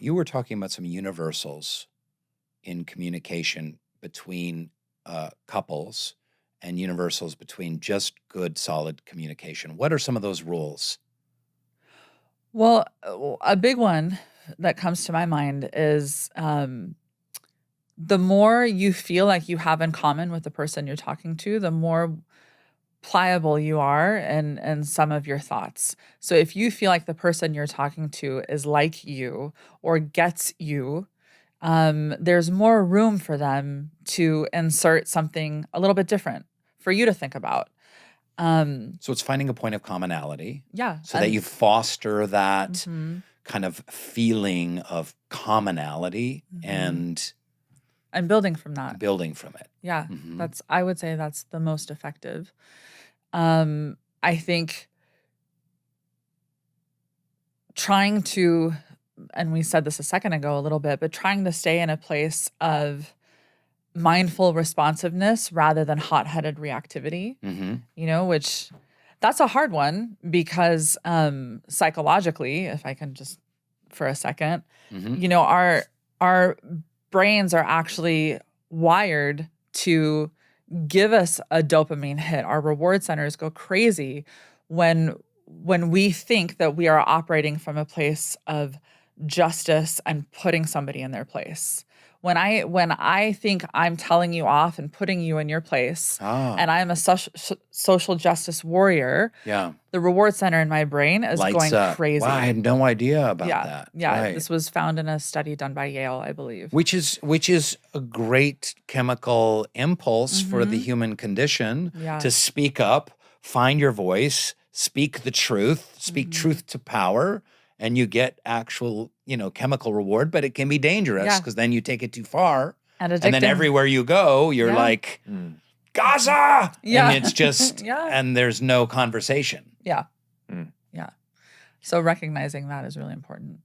you were talking about some universals in communication between couples and universals between just good, solid communication. What are some of those rules? Well, a big one that comes to my mind is the more you feel like you have in common with the person you're talking to, the more pliable you are in some of your thoughts. So if you feel like the person you're talking to is like you or gets you, there's more room for them to insert something a little bit different for you to think about. So it's finding a point of commonality Yeah. so that you foster that Mhm. kind of feeling of commonality and building from that. building from it. Yeah. Mhm. I would say that's the most effective. I think trying to, and we said this a second ago a little bit, but trying to stay in a place of mindful responsiveness rather than hot-headed reactivity, which that's a hard one because psychologically, if I can just for a second, our brains are actually wired to give us a dopamine hit. Our reward centers go crazy when we think that we are operating from a place of justice and putting somebody in their place. When I think I'm telling you off and putting you in your place, and I'm a social justice warrior, the reward center in my brain is Lights going up. crazy. Wow, I had no idea about that. Yeah, Right. this was found in a study done by Yale, I believe. Which is a great chemical impulse for the human condition to speak up, find your voice, speak the truth, speak truth to power, and you get actual, chemical reward, but it can be dangerous because then you take it too far. And then everywhere you go, you're like, Gaza! Yeah. And it's just, and there's no conversation. Yeah. Yeah. So recognizing that is really important.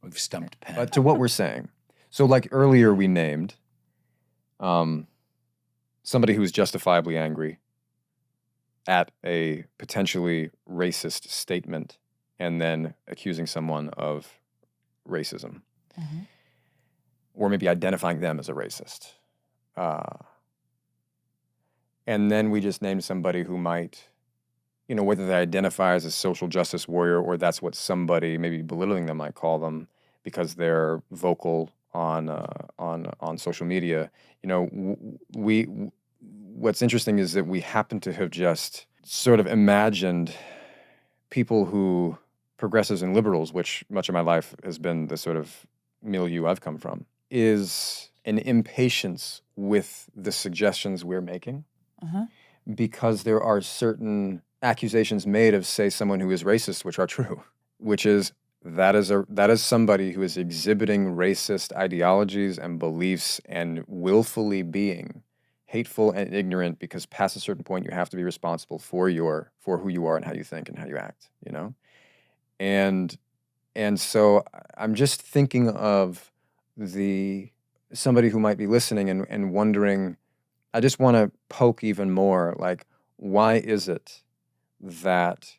We've stumped Penn. But to what we're saying. So like earlier we named somebody who's justifiably angry at a potentially racist statement and then accusing someone of racism. Or maybe identifying them as a racist. And then we just named somebody who might, whether they identify as a social justice warrior or that's what somebody, maybe belittling them, might call them because they're vocal on social media. What's interesting is that we happen to have just sort of imagined people who, progressives and liberals, which much of my life has been the sort of milieu I've come from, is an impatience with the suggestions we're making because there are certain accusations made of, say, someone who is racist, which are true, which is that is somebody who is exhibiting racist ideologies and beliefs and willfully being hateful and ignorant because past a certain point you have to be responsible for who you are and how you think and how you act, And so I'm just thinking of somebody who might be listening and wondering, I just want to poke even more, like, why is it that,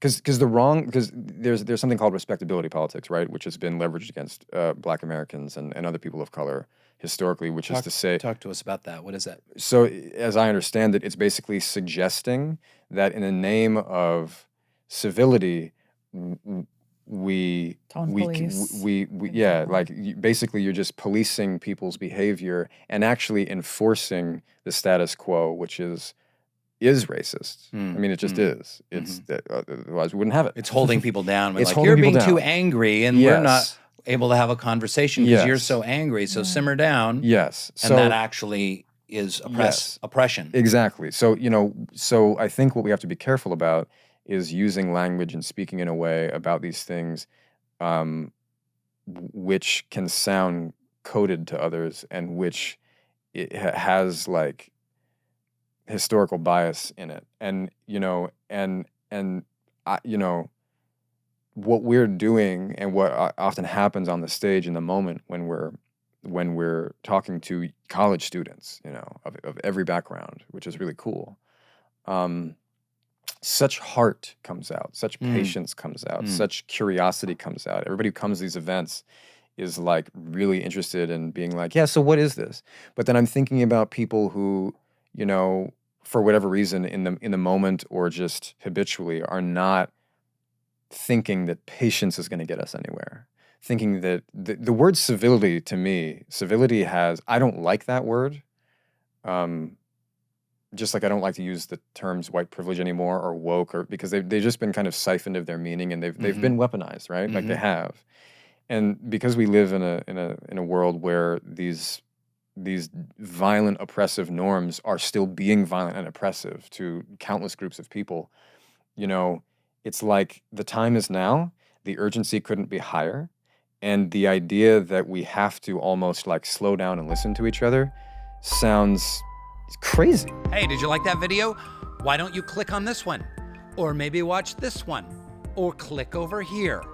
because there's something called respectability politics, right, which has been leveraged against Black Americans and other people of color historically, which is to say... Talk to us about that. What is that? So, as I understand it, it's basically suggesting that in the name of civility, basically you're just policing people's behavior and actually enforcing the status quo, which is racist. I mean, it just is. It's otherwise we wouldn't have it. It's holding people down. It's like, holding you're people being down. too angry, and we're not able to have a conversation because you're so angry. So simmer down. Yes, and that actually is oppression. Exactly. So so I think what we have to be careful about is using language and speaking in a way about these things which can sound coded to others and which it has like historical bias in it. And what we're doing and what often happens on the stage in the moment when we're talking to college students, of every background, which is really cool, such heart comes out, such patience comes out, such curiosity comes out. Everybody who comes to these events is like really interested in being like, yeah, so what is this? But then I'm thinking about people who, you know, for whatever reason in the moment or just habitually are not thinking that patience is going to get us anywhere. Thinking that the word civility, to me, civility has, I don't like that word. Just like I don't like to use the terms white privilege anymore or woke, or because they've just been kind of siphoned of their meaning, and they've been weaponized, right? Like they have. And because we live in a world where these violent oppressive norms are still being violent and oppressive to countless groups of people, you know, it's like the time is now, the urgency couldn't be higher, and the idea that we have to almost like slow down and listen to each other sounds crazy. Hey, did you like that video? Why don't you click on this one? Or maybe watch this one? Or click over here.